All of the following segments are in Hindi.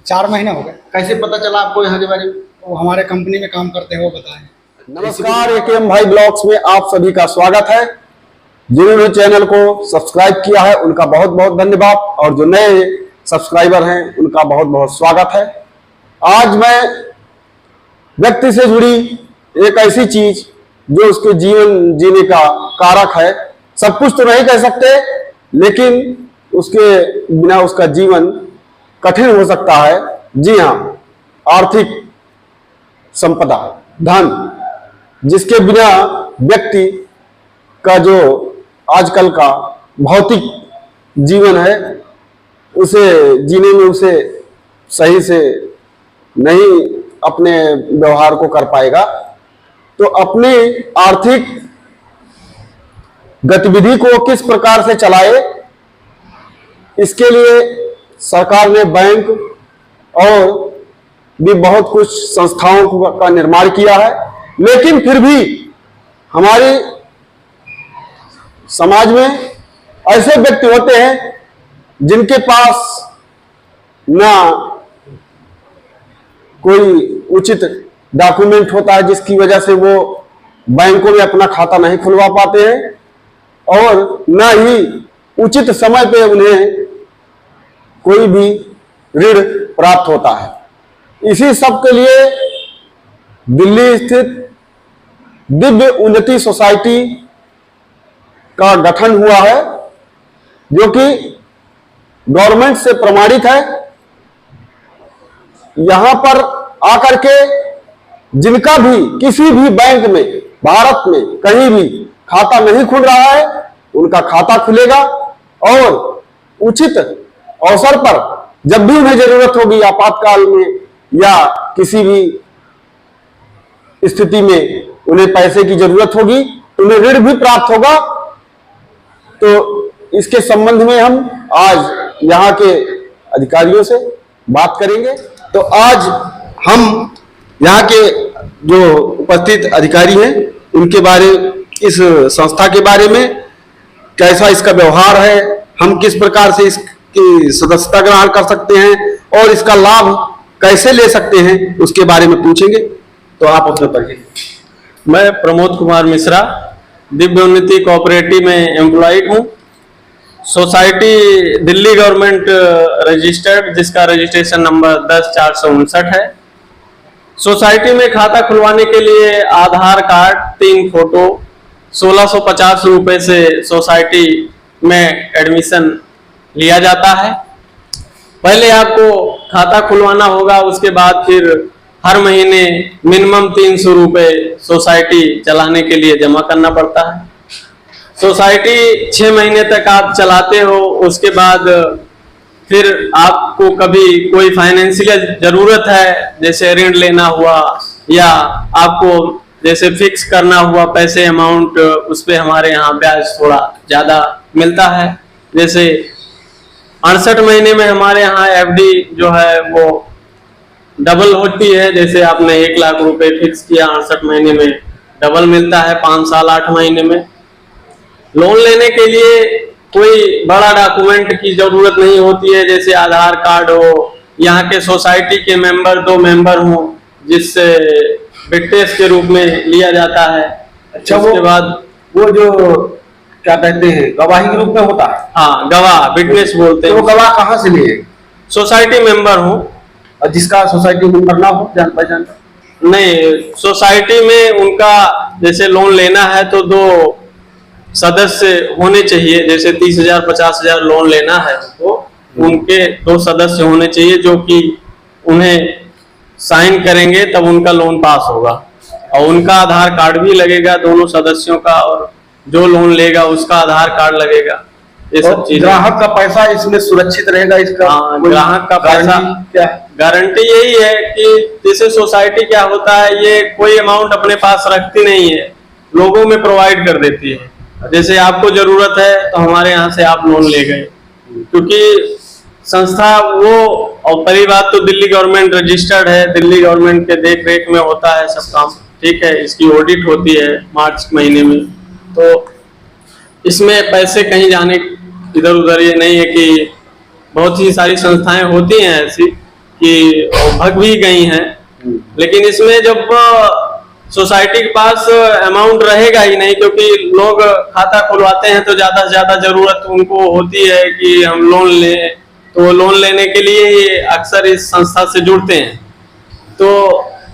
4 महीने हो गए। कैसे पता चला आपको यहाँ के बारे में? वो हमारे कंपनी में काम करते हैं, वो बताएं। नमस्कार, एकेएम भाई ब्लॉग्स में आप सभी का स्वागत है। जिन्होंने चैनल को सब्सक्राइब किया है उनका बहुत बहुत धन्यवाद, और जो नए सब्सक्राइबर हैं उनका बहुत बहुत स्वागत है। आज मैं व्यक्ति से जुड़ी एक ऐसी चीज जो उसके जीवन जीने का कारक है, सब कुछ तो नहीं कह सकते, लेकिन उसके बिना उसका जीवन कठिन हो सकता है। जी हाँ, आर्थिक संपदा, धन, जिसके बिना व्यक्ति का जो आजकल का भौतिक जीवन है उसे जीने में उसे सही से नहीं अपने व्यवहार को कर पाएगा। तो अपनी आर्थिक गतिविधि को किस प्रकार से चलाए, इसके लिए सरकार ने बैंक और भी बहुत कुछ संस्थाओं का निर्माण किया है। लेकिन फिर भी हमारे समाज में ऐसे व्यक्ति होते हैं जिनके पास ना कोई उचित डॉक्यूमेंट होता है, जिसकी वजह से वो बैंकों में अपना खाता नहीं खुलवा पाते हैं, और न ही उचित समय पे उन्हें कोई भी ऋण प्राप्त होता है। इसी सब के लिए दिल्ली स्थित दिव्य उन्नति सोसाइटी का गठन हुआ है, जो कि गवर्नमेंट से प्रमाणित है। यहां पर आकर के जिनका भी किसी भी बैंक में भारत में कहीं भी खाता नहीं खुल रहा है, उनका खाता खुलेगा, और उचित अवसर पर जब भी उन्हें जरूरत होगी, आपातकाल में या किसी भी स्थिति में उन्हें पैसे की जरूरत होगी, उन्हें ऋण भी प्राप्त होगा। तो इसके संबंध में हम आज यहाँ के अधिकारियों से बात करेंगे। तो आज हम यहाँ के जो उपस्थित अधिकारी हैं उनके बारे, इस संस्था के बारे में, कैसा इसका व्यवहार है, हम किस प्रकार से इसकी सदस्यता ग्रहण कर सकते हैं और इसका लाभ कैसे ले सकते हैं, उसके बारे में पूछेंगे। तो आप अपना परिचय। मैं प्रमोद कुमार मिश्रा, दिव्य उन्नति कोऑपरेटिव में एम्प्लॉयड हूँ। सोसाइटी दिल्ली गवर्नमेंट रजिस्टर्ड, जिसका रजिस्ट्रेशन नंबर 10/459 है। सोसाइटी में खाता खुलवाने के लिए आधार कार्ड, 3 फोटो, 1650 रुपये से सोसाइटी में एडमिशन लिया जाता है। पहले आपको खाता खुलवाना होगा, उसके बाद फिर हर महीने मिनिमम 300 रुपये सोसाइटी चलाने के लिए जमा करना पड़ता है। सोसाइटी 6 महीने तक आप चलाते हो, उसके बाद फिर आपको कभी कोई फाइनेंशियल जरूरत है, जैसे ऋण लेना हुआ या आपको जैसे फिक्स करना हुआ पैसे अमाउंट, उस पर हमारे यहाँ ब्याज थोड़ा ज़्यादा मिलता है। जैसे 68 महीने में हमारे यहाँ एफडी जो है वो डबल होती है। जैसे आपने 1 लाख रुपए फिक्स किया, 68 महीने में डबल मिलता है 5 साल 8 महीने में। लोन लेने के लिए कोई बड़ा डॉक्यूमेंट की जरूरत नहीं होती है, जैसे आधार कार्ड हो, यहाँ के सोसाइटी के मेंबर 2 मेंबर हों, जिससे विटनेस के रूप में लिया जाता है। अच्छा, उसके बाद वो जो क्या कहते हैं गवाही के रूप में होता है? हाँ, गवाह, विटनेस बोलते हैं। तो वो गवाह कहाँ से लिए? सोसाइटी मेंबर हूँ। और जिसका सोसाइटी मेंबर ना हो, जान पहचान नहीं, सोसाइटी में उनका जैसे लोन लेना है तो 2 सदस्य होने चाहिए। जैसे 30,000 50,000 लोन लेना है तो उनके 2 सदस्य होने चाहिए, जो कि उन्हें साइन करेंगे, तब उनका लोन पास होगा। और उनका आधार कार्ड भी लगेगा दोनों सदस्यों का, और जो लोन लेगा उसका आधार कार्ड लगेगा। ये सब चीजें। ग्राहक का पैसा इसमें सुरक्षित रहेगा? इसका हाँ, ग्राहक का पैसा क्या गारंटी यही है कि जैसे सोसाइटी क्या होता है, ये कोई अमाउंट अपने पास रखती नहीं है, लोगों में प्रोवाइड कर देती है। जैसे आपको जरूरत है तो हमारे यहाँ से आप लोन ले गए, क्योंकि संस्था वो, और पहली बात तो दिल्ली गवर्नमेंट रजिस्टर्ड है, दिल्ली गवर्नमेंट के देख रेख में होता है सब काम, ठीक है। इसकी ऑडिट होती है मार्च महीने में, तो इसमें पैसे कहीं जाने इधर उधर ये नहीं है कि बहुत ही सारी संस्थाएं होती हैं ऐसी, कि भग भी गई हैं। लेकिन इसमें जब सोसाइटी के पास अमाउंट रहेगा ही नहीं, क्योंकि लोग खाता खुलवाते हैं तो ज्यादा से ज्यादा जरूरत उनको होती है कि हम लोन लें, तो लोन लेने के लिए ही अक्सर इस संस्था से जुड़ते हैं। तो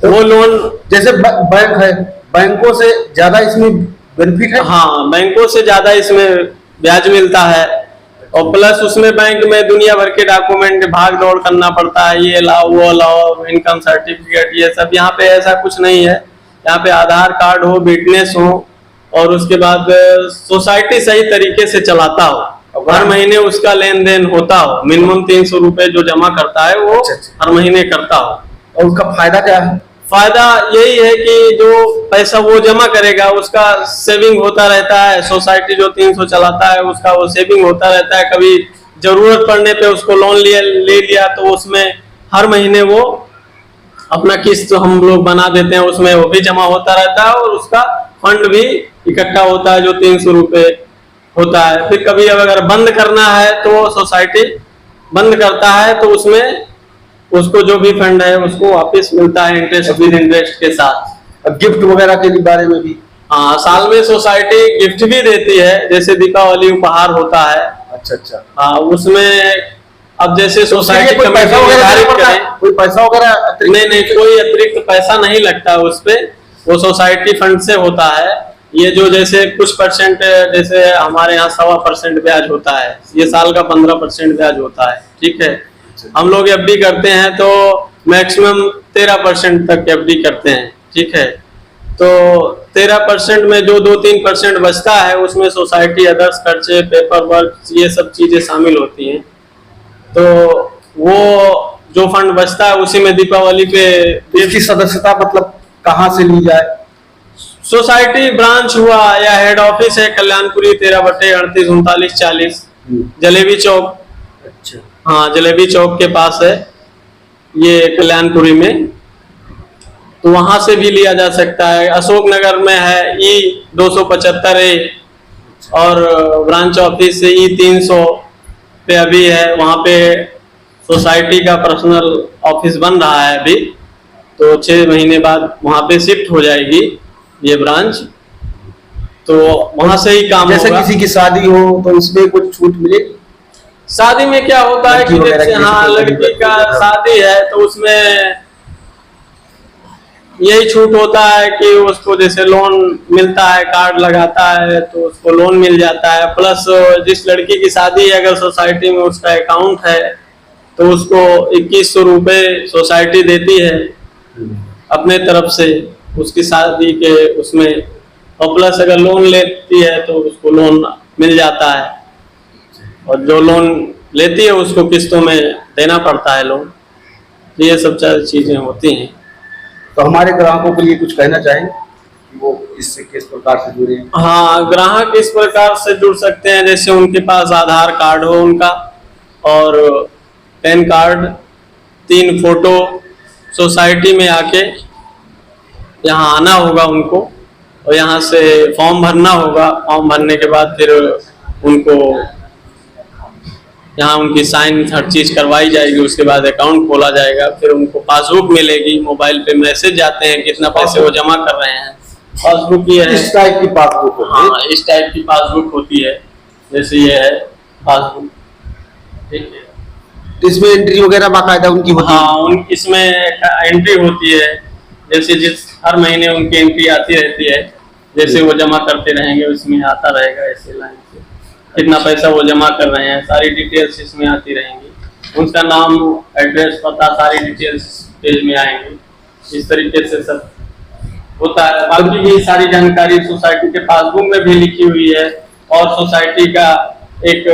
वो लोन जैसे बैंक है, बैंकों से ज्यादा इसमें बेनिफिट है। हाँ, बैंकों से ज्यादा इसमें ब्याज मिलता है, और प्लस उसमें बैंक में दुनिया भर के डॉक्यूमेंट भाग दौड़ करना पड़ता है, ये लाओ वो लाओ, इनकम सर्टिफिकेट, ये सब। यहाँ पे ऐसा कुछ नहीं है। यहाँ पे आधार कार्ड हो, बिजनेस हो, और उसके बाद सोसाइटी सही तरीके से चलाता हो, हर महीने उसका लेन देन होता हो, मिनिमम 300 रुपए जो जमा करता है वो हर महीने करता हो। और उसका फायदा क्या है? फायदा यही है कि जो पैसा वो जमा करेगा उसका सेविंग होता रहता है। सोसाइटी जो 300 चलाता है उसका वो सेविंग होता रहता है। कभी जरूरत पड़ने पे उसको लोन ले लिया तो उसमें हर महीने वो अपना किस्त हम लोग बना देते हैं, उसमें वो भी जमा होता रहता है, और उसका फंड भी इकट्ठा होता है जो 300 रुपए होता है। फिर कभी अगर बंद करना है तो सोसाइटी बंद करता है तो उसमें उसको जो भी फंड है उसको वापस मिलता है इंटरेस्ट विद इंटरेस्ट के साथ। गिफ्ट वगैरह के बारे में भी? हाँ, साल में सोसाइटी गिफ्ट भी देती है, जैसे दीपावली उपहार होता है। अच्छा। हाँ, उसमें अब जैसे सोसाइटी कोई पैसा वगैरह कोई पैसा वगैरह? नहीं, कोई अतिरिक्त पैसा नहीं लगता उस पे, वो सोसाइटी फंड से होता है। ये जो जैसे कुछ परसेंट, जैसे हमारे यहाँ 1.25% ब्याज होता है, ये साल का 15% ब्याज होता है। ठीक है, हम लोग एफडी करते हैं तो मैक्सिमम 13% तक एफडी करते हैं। ठीक है, तो 13% में जो 2-3% बचता है उसमें सोसाइटी अदर्स खर्चे, पेपर वर्क, ये सब चीजें शामिल होती हैं। तो वो जो फंड बचता है उसी में दीपावली पे इसकी सदस्यता मतलब कहाँ से ली जाए? सोसाइटी ब्रांच हुआ या हेड ऑफिस है कल्याणपुरी 13/38 जलेबी चौक। अच्छा। हाँ, जलेबी चौक के पास है ये कल्याणपुरी में, तो वहां से भी लिया जा सकता है। अशोक नगर में है E275A, और ब्रांच ऑफिस से E300 पे अभी है, वहां पे सोसाइटी का पर्सनल ऑफिस बन रहा है अभी, तो 6 महीने बाद वहां पे शिफ्ट हो जाएगी ये ब्रांच, तो वहां से ही काम जैसे होगा। किसी की शादी हो तो इसमें कुछ छूट मिलेगी? शादी में क्या होता है कि जैसे हाँ लड़की का शादी है तो उसमें यही छूट होता है कि उसको जैसे लोन मिलता है, कार्ड लगाता है तो उसको लोन मिल जाता है। प्लस जिस लड़की की शादी है अगर सोसाइटी में उसका अकाउंट है तो उसको 2100 रुपए सोसाइटी देती है अपने तरफ से उसकी शादी के उसमें, और प्लस अगर लोन लेती है तो उसको लोन मिल जाता है, और जो लोन लेती है उसको किस्तों में देना पड़ता है लोन। तो ये सब चीजें होती हैं। तो हमारे ग्राहकों के लिए कुछ कहना चाहेंगे कि वो इससे किस प्रकार से जुड़े? हाँ, ग्राहक इस प्रकार से जुड़ सकते हैं जैसे उनके पास आधार कार्ड हो उनका, और पैन कार्ड, 3 फोटो, सोसाइटी में आके यहाँ आना होगा उनको, और यहाँ से फॉर्म भरना होगा। फॉर्म भरने के बाद फिर उनको यहाँ उनकी साइन हर चीज करवाई जाएगी, उसके बाद अकाउंट खोला जाएगा, फिर उनको पासबुक मिलेगी, मोबाइल पे मैसेज जाते हैं कितना पैसे वो जमा कर रहे हैं। पासबुक ये है, इस टाइप की पासबुक होती है? हाँ, इस टाइप की पासबुक होती है, जैसे ये है पासबुक। ठीक है, तो इसमें एंट्री वगैरह बाकायदा उनकी होती है? हाँ, इसमें एंट्री होती है, जैसे जिस हर महीने उनकी एंट्री आती रहती है, जैसे वो जमा करते रहेंगे उसमें आता रहेगा ऐसे लाइन से कितना पैसा वो जमा कर रहे हैं, सारी डिटेल्स इसमें आती रहेंगी। उनका नाम, एड्रेस, पता, सारी डिटेल्स पेज में आएंगे। इस तरीके से सब होता है। बाकी भी सारी जानकारी सोसाइटी के पासबुक में भी लिखी हुई है, और सोसाइटी का एक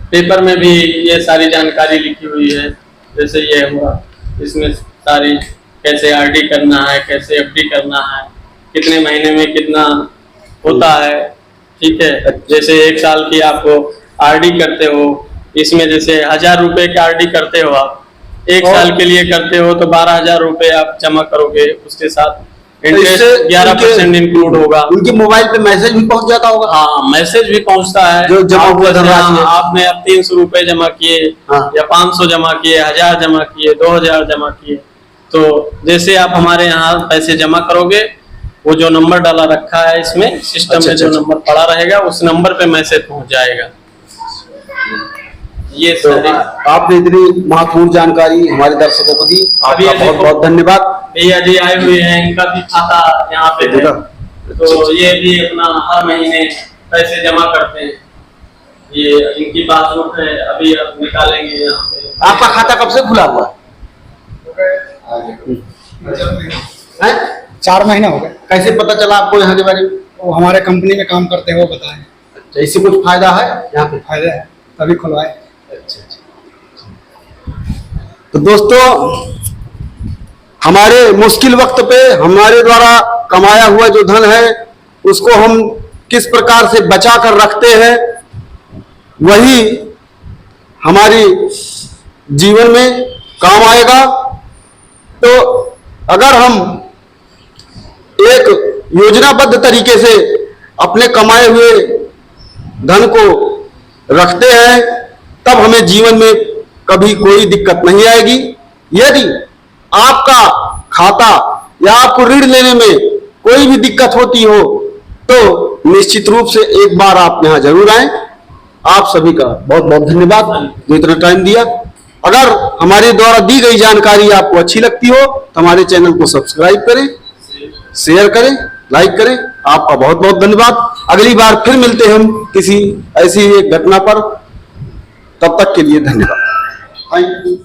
पेपर में भी ये सारी जानकारी लिखी हुई है। जैसे ये हुआ, इसमें सारी कैसे आरडी करना है, कैसे एफडी करना है, कितने महीने में कितना होता है। ठीक है, जैसे 1 साल की आप आरडी करते हो, इसमें जैसे 1000 रुपए की आरडी करते हो, आप 1 साल के लिए करते हो तो 12,000 रुपए आप जमा करोगे, उसके साथ इंटरेस्ट इससे 11% इंक्लूड होगा। उनके मोबाइल पे मैसेज भी पहुंच जाता होगा। हाँ, मैसेज भी पहुंचता है। जो जमा हुआ धनराशि है। आपने अब 300 रुपए जमा किए, हाँ। या 500 जमा किए, 1000 जमा किए, 2000 जमा किए, तो जैसे आप हमारे यहाँ पैसे जमा करोगे, वो जो नंबर डाला रखा है इसमें सिस्टम अच्छा, में, जो अच्छा। नंबर पड़ा रहेगा उस नंबर पे मैसेज पहुंच जाएगा। ये तो सारी आपने इतनी महत्वपूर्ण जानकारी हमारे दर्शकों को दी, अभी आपका बहुत देखो, बहुत धन्यवाद। भैया जी आए हुए हैं, इनका भी खाता यहाँ पे है, देखा? तो ये भी अपना हर महीने पैसे जमा करते हैं। ये इनकी पासबुक है, अभी अब निकालेंगे यहाँ पे। आपका खाता कब से खुला हुआ है? 4 महीने हो गए। कैसे पता चला आपको यहाँ के बारे में? वो हमारे कंपनी में काम करते हैं, वो बताएं। अच्छा, इससे कुछ फायदा है यहाँ पे? फायदे है, तभी खुलवाए। तो दोस्तों, हमारे मुश्किल वक्त पे हमारे द्वारा कमाया हुआ जो धन है उसको हम किस प्रकार से बचा कर रखते हैं, वही हमारी जीवन में काम आएगा। तो अगर हम एक योजनाबद्ध तरीके से अपने कमाए हुए धन को रखते हैं, तब हमें जीवन में कभी कोई दिक्कत नहीं आएगी। यदि आपका खाता या आपको ऋण लेने में कोई भी दिक्कत होती हो तो निश्चित रूप से एक बार आप यहाँ जरूर आएं। आप सभी का बहुत बहुत धन्यवाद जो इतना टाइम दिया। अगर हमारे द्वारा दी गई जानकारी आपको अच्छी लगती हो तो हमारे चैनल को सब्सक्राइब करें, शेयर करें, लाइक करें। आपका बहुत बहुत धन्यवाद। अगली बार फिर मिलते हैं हम किसी ऐसी एक घटना पर। तब तक के लिए धन्यवाद। Thank you.